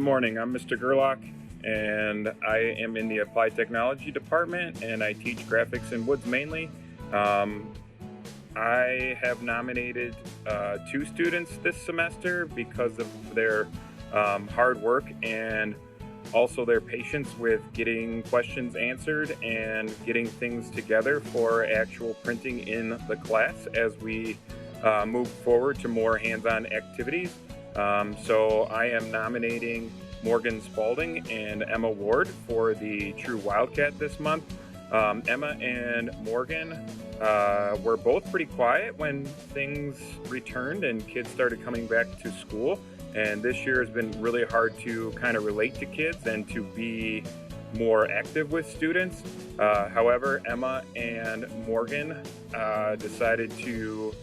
morning. I'm Mr. Gerlach, and I am in the Applied Technology Department, and I teach graphics and woods mainly. I have nominated 2 students this semester because of their hard work and also their patience with getting questions answered and getting things together for actual printing in the class as we move forward to more hands-on activities. So I am nominating Morgan Spaulding and Emma Ward for the True Wildcat this month. Emma and Morgan were both pretty quiet when things returned and kids started coming back to school. And this year has been really hard to kind of relate to kids and to be more active with students. However, Emma and Morgan decided to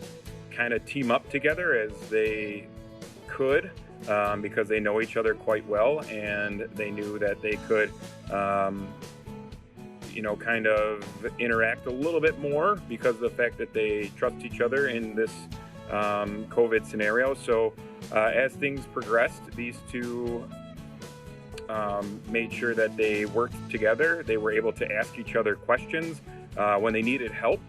kind of team up together as they could because they know each other quite well, and they knew that they could kind of interact a little bit more because of the fact that they trust each other in this COVID scenario. So as things progressed, these two made sure that they worked together. They were able to ask each other questions when they needed help.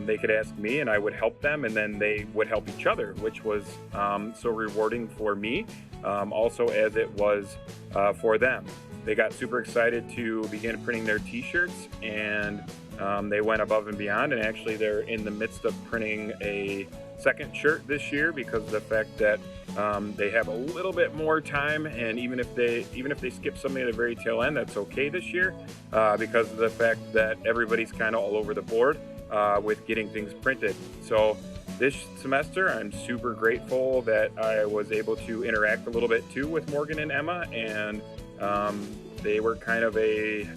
They could ask me and I would help them, and then they would help each other, which was so rewarding for me, also as it was for them. They got super excited to begin printing their t-shirts, and they went above and beyond, and actually they're in the midst of printing a second shirt this year because of the fact that they have a little bit more time, and even if they skip something at the very tail end, that's okay this year because of the fact that everybody's kind of all over the board with getting things printed. So this semester, I'm super grateful that I was able to interact a little bit too with Morgan and Emma, and they were kind of a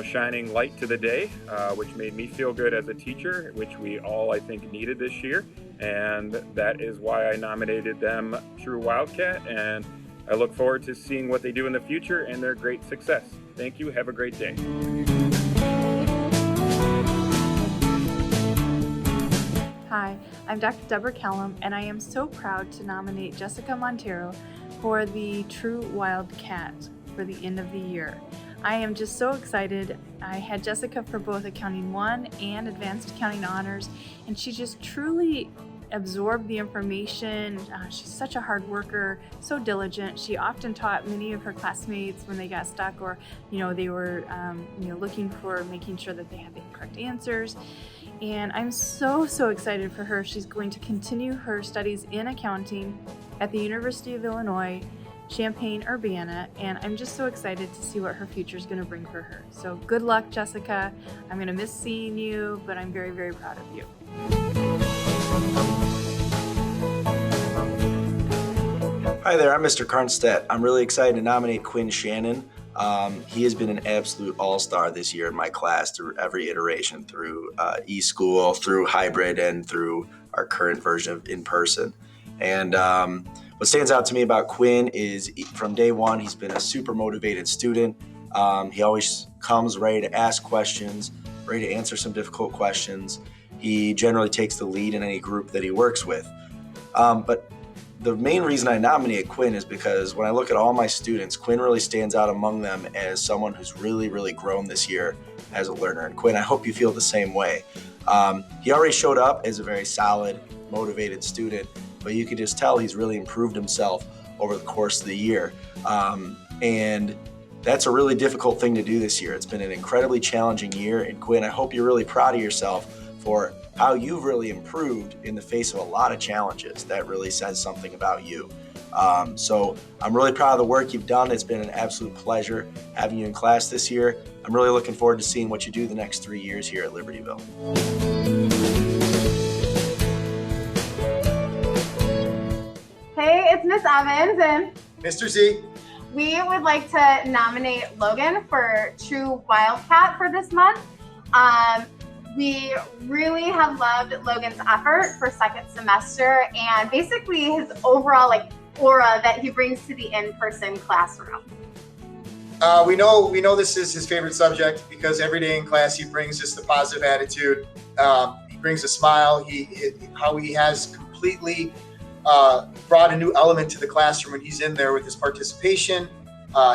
shining light to the day, which made me feel good as a teacher, which we all, I think, needed this year. And that is why I nominated them True Wildcat, and I look forward to seeing what they do in the future and their great success. Thank you. Have a great day. Hi, I'm Dr. Deborah Kellum, and I am so proud to nominate Jessica Montero for the True Wildcat for the end of the year. I am just so excited. I had Jessica for both Accounting 1 and Advanced Accounting Honors, and she just truly absorbed the information. She's such a hard worker, so diligent. She often taught many of her classmates when they got stuck, or they were looking for making sure that they had the correct answers. And I'm so excited for her. She's going to continue her studies in accounting at the University of Illinois, Champaign-Urbana, and I'm just so excited to see what her future is going to bring for her. So good luck, Jessica. I'm going to miss seeing you, but I'm very, very proud of you. Hi there, I'm Mr. Karnstedt. I'm really excited to nominate Quinn Shannon. He has been an absolute all-star this year in my class through every iteration, through e-school, through hybrid, and through our current version of in-person. And what stands out to me about Quinn is from day one, he's been a super motivated student. He always comes ready to ask questions, ready to answer some difficult questions. He generally takes the lead in any group that he works with. But the main reason I nominate Quinn is because when I look at all my students, Quinn really stands out among them as someone who's really, really grown this year as a learner. And Quinn, I hope you feel the same way. He already showed up as a very solid, motivated student, but you can just tell he's really improved himself over the course of the year. And that's a really difficult thing to do this year. It's been an incredibly challenging year. And Quinn, I hope you're really proud of yourself for how you've really improved in the face of a lot of challenges. That really says something about you. So I'm really proud of the work you've done. It's been an absolute pleasure having you in class this year. I'm really looking forward to seeing what you do the next 3 years here at Libertyville. Hey, it's Miss Evans and Mr. Z. We would like to nominate Logan for True Wildcat for this month. We really have loved Logan's effort for second semester and basically his overall aura that he brings to the in-person classroom. We know this is his favorite subject because every day in class he brings just a positive attitude. He brings a smile. How he has completely brought a new element to the classroom when he's in there with his participation,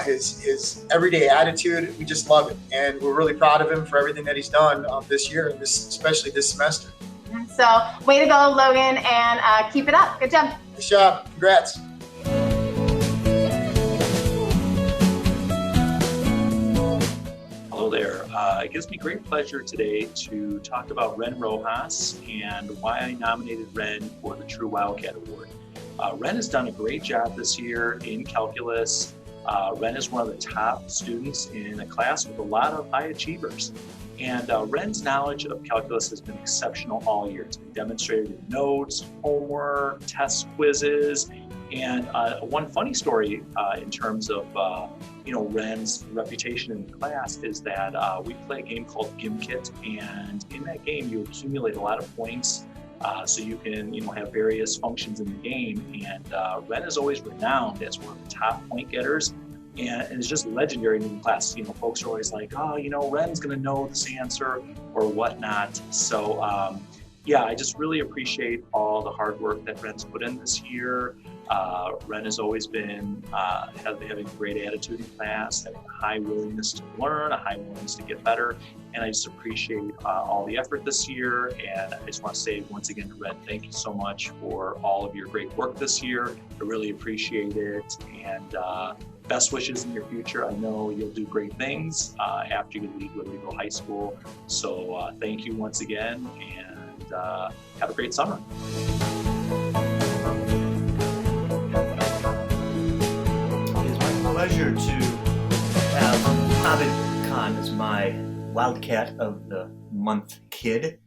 his everyday attitude. We just love it, and we're really proud of him for everything that he's done this year, and especially this semester. So, way to go, Logan, and keep it up. Good job. Nice job. Congrats. Hello there. It gives me great pleasure today to talk about REN ROJAS and why I nominated REN for the True Wildcat Award. REN has done a great job this year in calculus. REN is one of the top students in a class with a lot of high achievers. And REN's knowledge of calculus has been exceptional all year. It's been demonstrated in notes, homework, test quizzes, and one funny story in terms of REN's reputation in the class is that we play a game called Gimkit, and in that game you accumulate a lot of points so you can have various functions in the game. And REN is always renowned as one of the top point getters. And it's just legendary in the class. Folks are always like, oh, REN's going to know this answer or whatnot. So, yeah, I just really appreciate all the hard work that REN's put in this year. REN has always been having a great attitude in class, having a high willingness to learn, a high willingness to get better. And I just appreciate all the effort this year. And I just want to say once again to REN, thank you so much for all of your great work this year. I really appreciate it. And best wishes in your future. I know you'll do great things after you leave Libertyville High School. So thank you once again, and have a great summer. It is my pleasure to have ABID Khan as my Wildcat of the Month kid.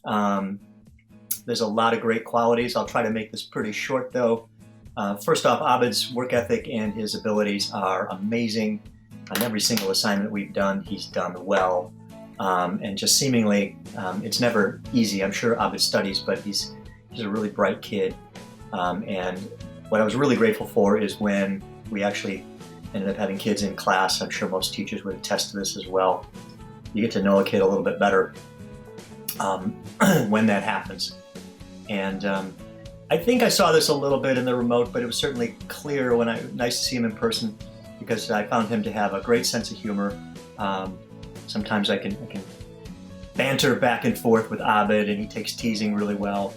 There's a lot of great qualities. I'll try to make this pretty short though. First off, Abid's work ethic and his abilities are amazing. On every single assignment we've done, he's done well. And just seemingly, it's never easy. I'm sure Abid studies, but he's a really bright kid. And what I was really grateful for is when we actually ended up having kids in class. I'm sure most teachers would attest to this as well. You get to know a kid a little bit better when that happens. And I think I saw this a little bit in the remote, but it was certainly clear when nice to see him in person, because I found him to have a great sense of humor. Sometimes I can banter back and forth with Abid, and he takes teasing really well.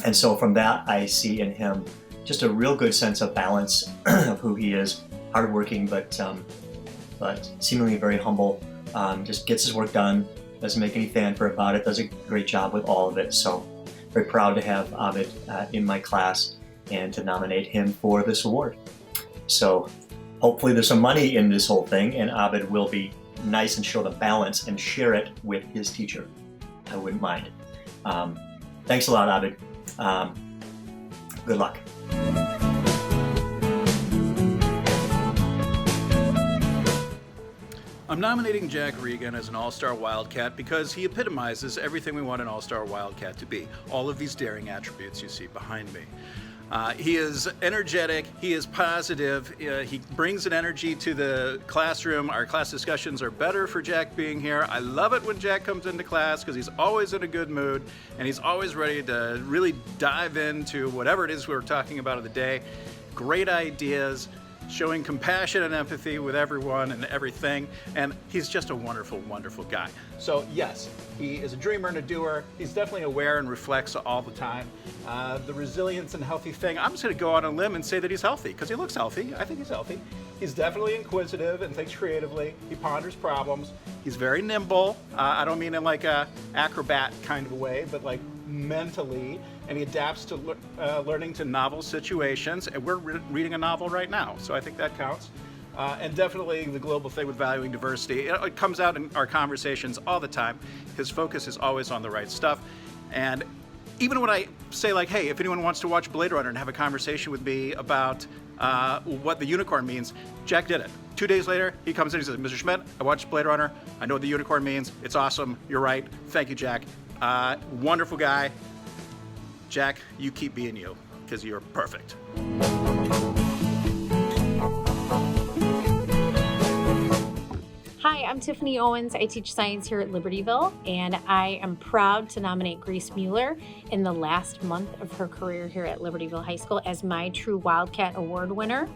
And so from that, I see in him just a real good sense of balance of who he is, hardworking, but seemingly very humble. Just gets his work done, doesn't make any fanfare about it, does a great job with all of it. So very proud to have Abid in my class and to nominate him for this award. So hopefully there's some money in this whole thing, and Abid will be nice and show the balance and share it with his teacher. I wouldn't mind. Thanks a lot, Abid. Good luck. I'm nominating Jack Regan as an All-Star Wildcat because he epitomizes everything we want an All-Star Wildcat to be. All of these daring attributes you see behind me. He is energetic, he is positive, he brings an energy to the classroom. Our class discussions are better for Jack being here. I love it when Jack comes into class because he's always in a good mood and he's always ready to really dive into whatever it is we're talking about of the day. Great ideas, showing compassion and empathy with everyone and everything, and he's just a wonderful, wonderful guy. So yes, he is a dreamer and a doer. He's definitely aware and reflects all the time. The resilience and healthy thing, I'm just gonna go on a limb and say that he's healthy, because he looks healthy. I think he's healthy. He's definitely inquisitive and thinks creatively. He ponders problems. He's very nimble. I don't mean in like a acrobat kind of a way, but like mentally, and he adapts to learning to novel situations, and we're reading a novel right now, so I think that counts. And definitely the global thing with valuing diversity, it comes out in our conversations all the time. His focus is always on the right stuff, and even when I say like, hey, if anyone wants to watch Blade Runner and have a conversation with me about what the unicorn means, Jack did it. 2 days later, he comes in and he says, Mr. Schmidt, I watched Blade Runner, I know what the unicorn means, it's awesome, you're right, thank you, Jack. Wonderful guy. Jack, you keep being you, because you're perfect. Hi, I'm Tiffany Owens. I teach science here at Libertyville, and I am proud to nominate Grace Mueller in the last month of her career here at Libertyville High School as my True Wildcat Award winner.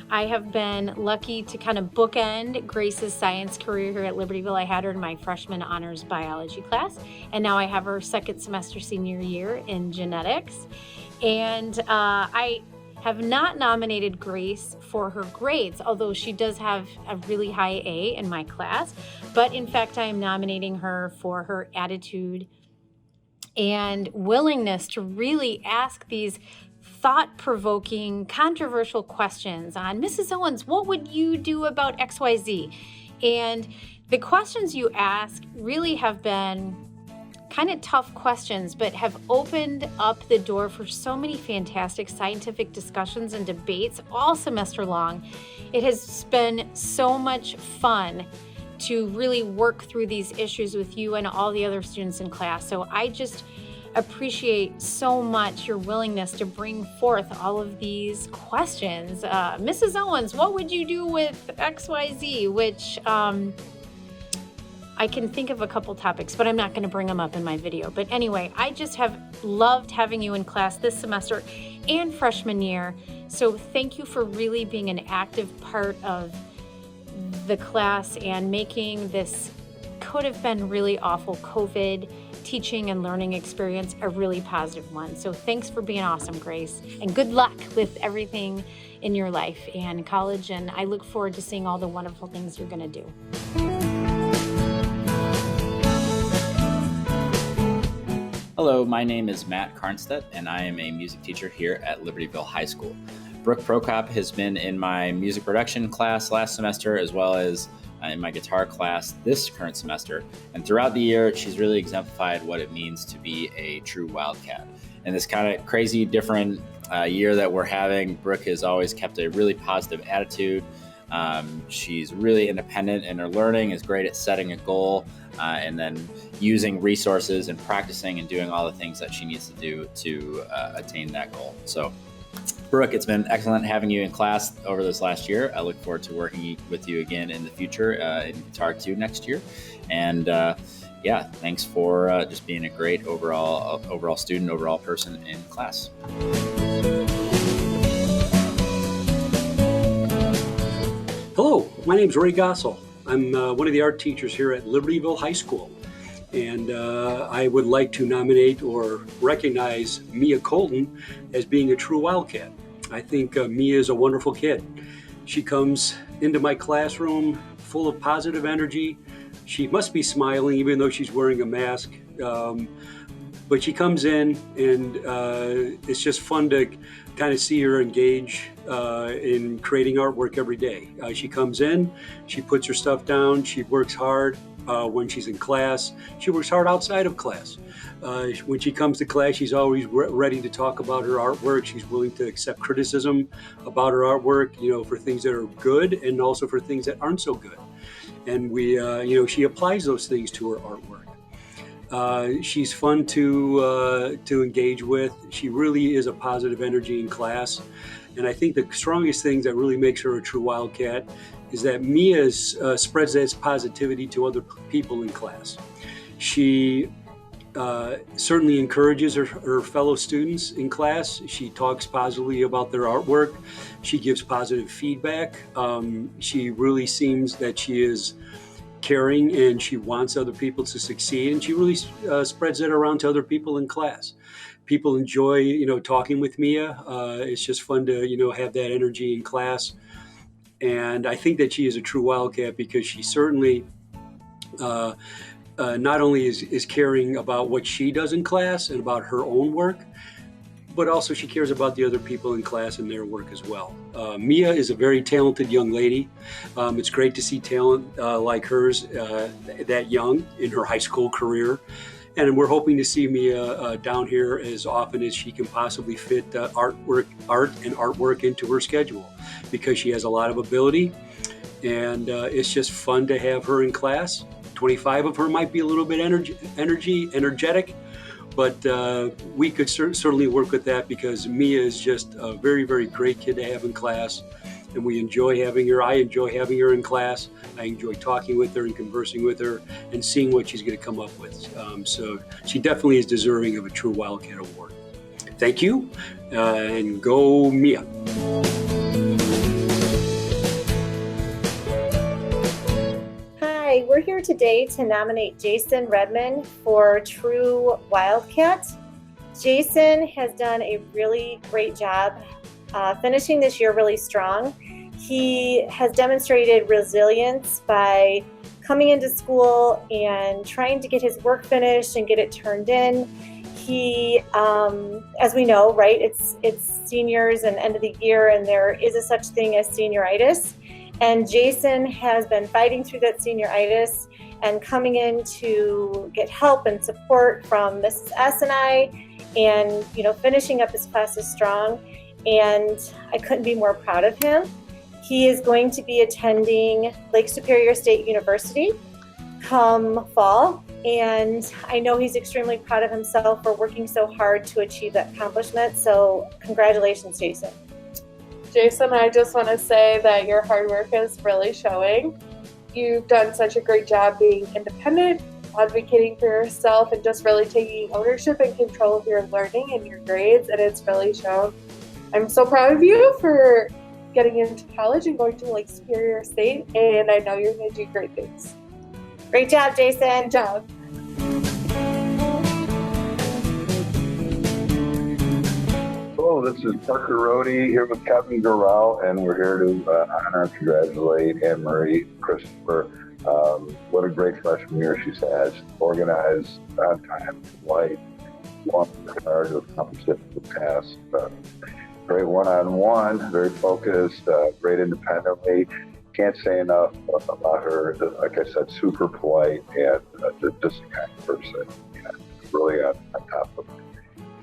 I have been lucky to kind of bookend Grace's science career here at Libertyville. I had her in my freshman honors biology class, and now I have her second semester senior year in genetics. And I have not nominated Grace for her grades, although she does have a really high A in my class. But in fact, I am nominating her for her attitude and willingness to really ask these thought-provoking, controversial questions on, Mrs. Owens, what would you do about XYZ? And the questions you ask really have been kind of tough questions, but have opened up the door for so many fantastic scientific discussions and debates all semester long. It has been so much fun to really work through these issues with you and all the other students in class. So I just appreciate so much your willingness to bring forth all of these questions. Mrs. Owens, what would you do with XYZ? Which I can think of a couple topics, but I'm not going to bring them up in my video. But anyway, I just have loved having you in class this semester and freshman year. So thank you for really being an active part of the class and making this could have been really awful COVID teaching and learning experience a really positive one. So thanks for being awesome, Grace, and good luck with everything in your life and college. And I look forward to seeing all the wonderful things you're going to do. Hello, my name is Matt Karnstedt, and I am a music teacher here at Libertyville High School. Brooke PROKOP has been in my music production class last semester, as well as in my guitar class this current semester. And throughout the year, she's really exemplified what it means to be a true Wildcat. And this kind of crazy, different year that we're having, Brooke has always kept a really positive attitude. She's really independent in her learning, is great at setting a goal, and then using resources and practicing and doing all the things that she needs to do to attain that goal. So Brooke, it's been excellent having you in class over this last year. I look forward to working with you again in the future in Guitar 2 next year. And yeah, thanks for just being a great overall student, overall person in class. Hello, my name is Ray Gossel. I'm one of the art teachers here at Libertyville High School. And I would like to nominate or recognize Mia Colton as being a true Wildcat. I think Mia is a wonderful kid. She comes into my classroom full of positive energy. She must be smiling even though she's wearing a mask. But she comes in and it's just fun to kind of see her engage in creating artwork every day. She comes in, she puts her stuff down, she works hard. When she's in class, she works hard outside of class. When she comes to class, she's always ready to talk about her artwork. She's willing to accept criticism about her artwork, you know, for things that are good and also for things that aren't so good. And she applies those things to her artwork. She's fun to engage with. She really is a positive energy in class. And I think the strongest thing that really makes her a true Wildcat is that Mia spreads that positivity to other people in class. She certainly encourages her fellow students in class. She talks positively about their artwork. She gives positive feedback. She really seems that she is caring and she wants other people to succeed. And she really spreads it around to other people in class. People enjoy, talking with Mia. It's just fun to, have that energy in class. And I think that she is a true Wildcat because she certainly not only is caring about what she does in class and about her own work, but also she cares about the other people in class and their work as well. Mia is a very talented young lady. It's great to see talent like hers that young in her high school career. And we're hoping to see Mia down here as often as she can possibly fit art and artwork into her schedule because she has a lot of ability. And it's just fun to have her in class. 25 of her might be a little bit energetic, but we could certainly work with that because Mia is just a very, very great kid to have in class. and we enjoy having her. I enjoy having her in class. I enjoy talking with her and conversing with her and seeing what she's going to come up with. So she definitely is deserving of a True Wildcat Award. Thank you, and go Mia. Hi, we're here today to nominate Jason Redmond for True Wildcat. Jason has done a really great job finishing this year really strong. He has demonstrated resilience by coming into school and trying to get his work finished and get it turned in. He, as we know, right, it's seniors and end of the year, and there is a such thing as senioritis. And Jason has been fighting through that senioritis and coming in to get help and support from Mrs. S and I, and finishing up his classes strong. And I couldn't be more proud of him. He is going to be attending Lake Superior State University come fall, and I know he's extremely proud of himself for working so hard to achieve that accomplishment. So congratulations, Jason. Jason, I just want to say that your hard work is really showing. You've done such a great job being independent, advocating for yourself, and just really taking ownership and control of your learning and your grades, and it's really shown. I'm so proud of you for getting into college and going to Lake Superior State, and I know you're going to do great things. Great job, Jason. Good job. Hello, this is Parker Rohde here with Captain Doral, and we're here to honor and congratulate ANNEMARIE CRISTOPHER. What a great freshman year she's had. Organized, on time, polite, worked hard to accomplish it in the past. Great one-on-one, very focused, great independently. Can't say enough about her. Like I said, super polite and just a kind person. And really on top of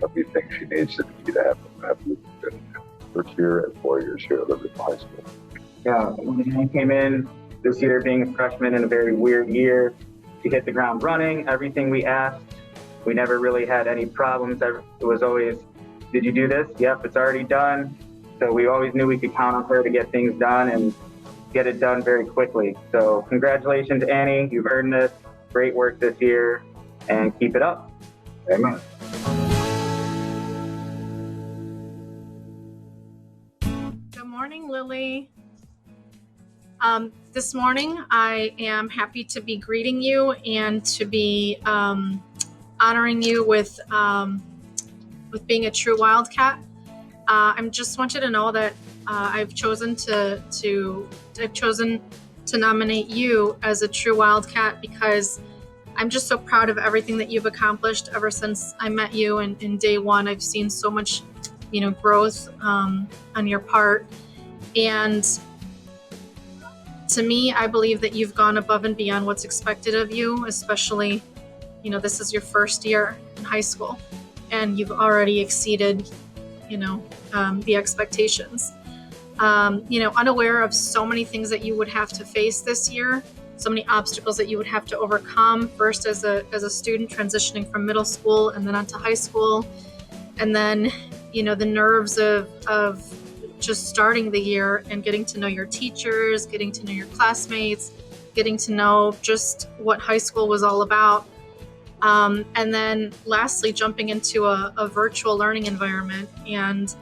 everything she needs to be to have a good first year and 4 years here at Libertyville High School. Yeah, when I came in this year being a freshman in a very weird year, she hit the ground running. Everything we asked, we never really had any problems. It was always, did you do this? Yep, it's already done. So we always knew we could count on her to get things done and get it done very quickly. So congratulations, Annie. You've earned this. Great work this year, and keep it up. Amen. Good morning, Lily. This morning, I am happy to be greeting you and to be honoring you with being a true Wildcat. I just want you to know that I've chosen to nominate you as a true Wildcat because I'm just so proud of everything that you've accomplished ever since I met you. And in day one, I've seen so much, growth on your part. And to me, I believe that you've gone above and beyond what's expected of you, especially, this is your first year in high school, and you've already exceeded, the expectations. Unaware of so many things that you would have to face this year, so many obstacles that you would have to overcome, first as a student transitioning from middle school and then onto high school, and then, the nerves of just starting the year and getting to know your teachers, getting to know your classmates, getting to know just what high school was all about. And then lastly, jumping into a virtual learning environment. And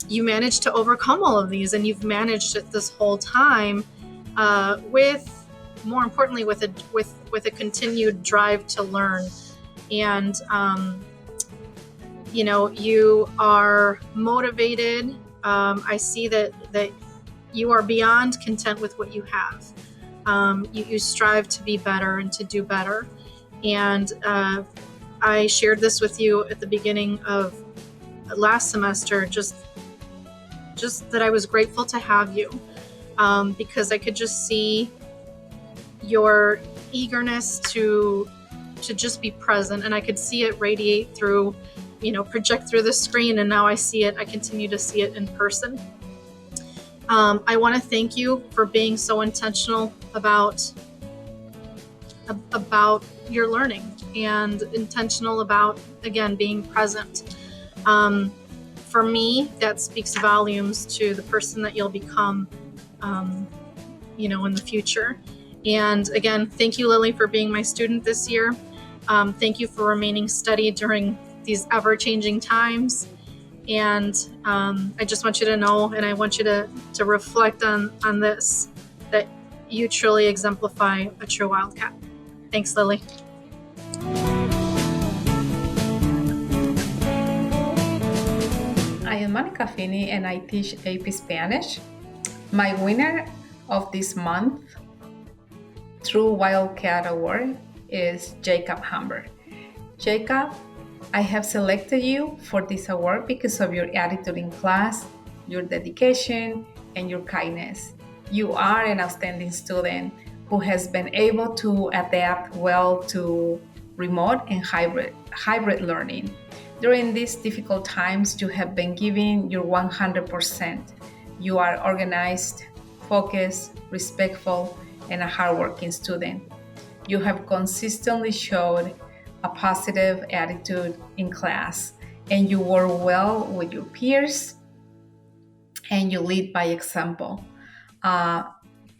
you managed to overcome all of these, and you've managed it this whole time more importantly, with a continued drive to learn. And, you are motivated. I see that you are beyond content with what you have. You strive to be better and to do better. And I shared this with you at the beginning of last semester, just that I was grateful to have you, because I could just see your eagerness to just be present, and I could see it radiate through, project through the screen, and now I continue to see it in person. I want to thank you for being so intentional about your learning and intentional about, again, being present. For for me, that speaks volumes to the person that you'll become, in the future. And again, thank you, Lily, for being my student this year. Thank you for remaining steady during these ever-changing times. And I just want you to know, and I want you to reflect on this, that you truly exemplify a true Wildcat. Thanks, Lily. I am Monica Fini and I teach AP Spanish. My winner of this month True Wildcat Award is Jacob Humbert. Jacob, I have selected you for this award because of your attitude in class, your dedication, and your kindness. You are an outstanding student who has been able to adapt well to remote and hybrid learning. During these difficult times, you have been giving your 100%. You are organized, focused, respectful, and a hardworking student. You have consistently showed a positive attitude in class, and you work well with your peers, and you lead by example.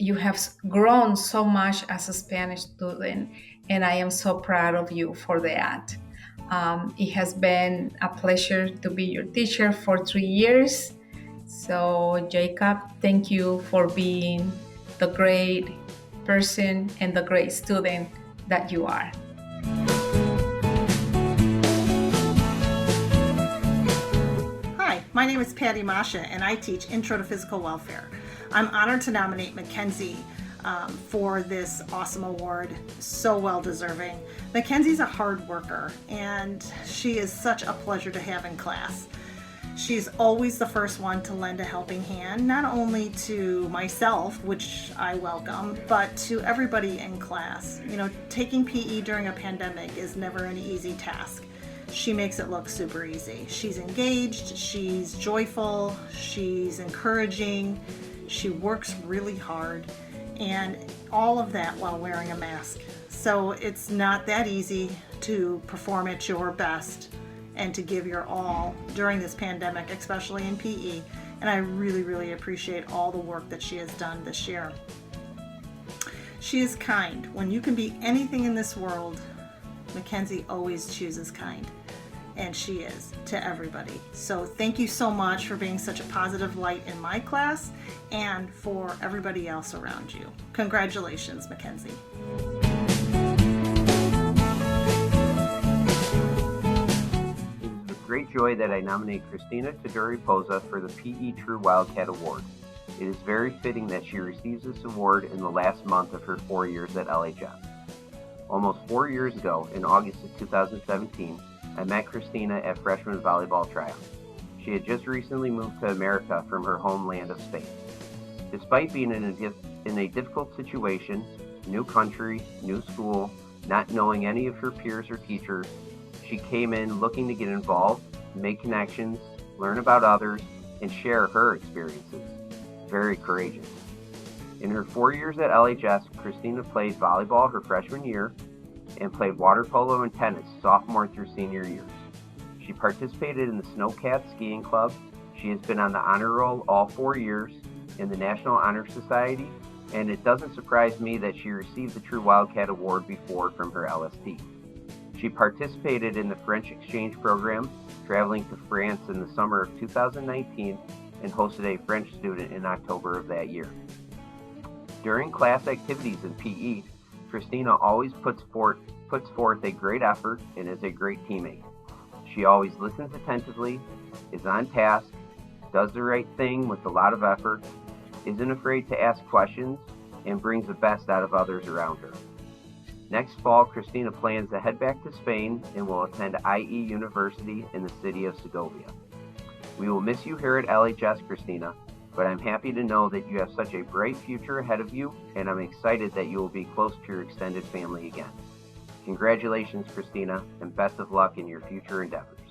You have grown so much as a Spanish student, and I am so proud of you for that. It has been a pleasure to be your teacher for 3 years. So, Jacob, thank you for being the great person and the great student that you are. Hi, my name is Patty Masha and I teach Intro to Physical Welfare. I'm honored to nominate Mackenzie for this awesome award, so well deserving. Mackenzie's a hard worker and she is such a pleasure to have in class. She's always the first one to lend a helping hand, not only to myself, which I welcome, but to everybody in class. Taking PE during a pandemic is never an easy task. She makes it look super easy. She's engaged, she's joyful, she's encouraging, she works really hard, and all of that while wearing a mask. So it's not that easy to perform at your best and to give your all during this pandemic, especially in PE. And I really, really appreciate all the work that she has done this year. She is kind. When you can be anything in this world, Mackenzie always chooses kind. And she is to everybody. So thank you so much for being such a positive light in my class and for everybody else around you. Congratulations, Mackenzie. Great joy that I nominate Cristina TUDURI POZA for the PE True Wildcat Award. It is very fitting that she receives this award in the last month of her 4 years at LHS. Almost 4 years ago, in August of 2017, I met Cristina at freshman volleyball tryouts. She had just recently moved to America from her homeland of Spain. Despite being in a difficult situation, new country, new school, not knowing any of her peers or teachers, she came in looking to get involved, make connections, learn about others, and share her experiences. Very courageous. In her 4 years at LHS, Cristina played volleyball her freshman year and played water polo and tennis sophomore through senior years. She participated in the Snowcat Skiing Club. She has been on the honor roll all 4 years in the National Honor Society, and it doesn't surprise me that she received the True Wildcat Award before from her LST. She participated in the French exchange program, traveling to France in the summer of 2019 and hosted a French student in October of that year. During class activities in PE, Cristina always puts forth a great effort and is a great teammate. She always listens attentively, is on task, does the right thing with a lot of effort, isn't afraid to ask questions, and brings the best out of others around her. Next fall, Cristina plans to head back to Spain and will attend IE University in the city of Segovia. We will miss you here at LHS, Cristina, but I'm happy to know that you have such a bright future ahead of you, and I'm excited that you will be close to your extended family again. Congratulations, Cristina, and best of luck in your future endeavors.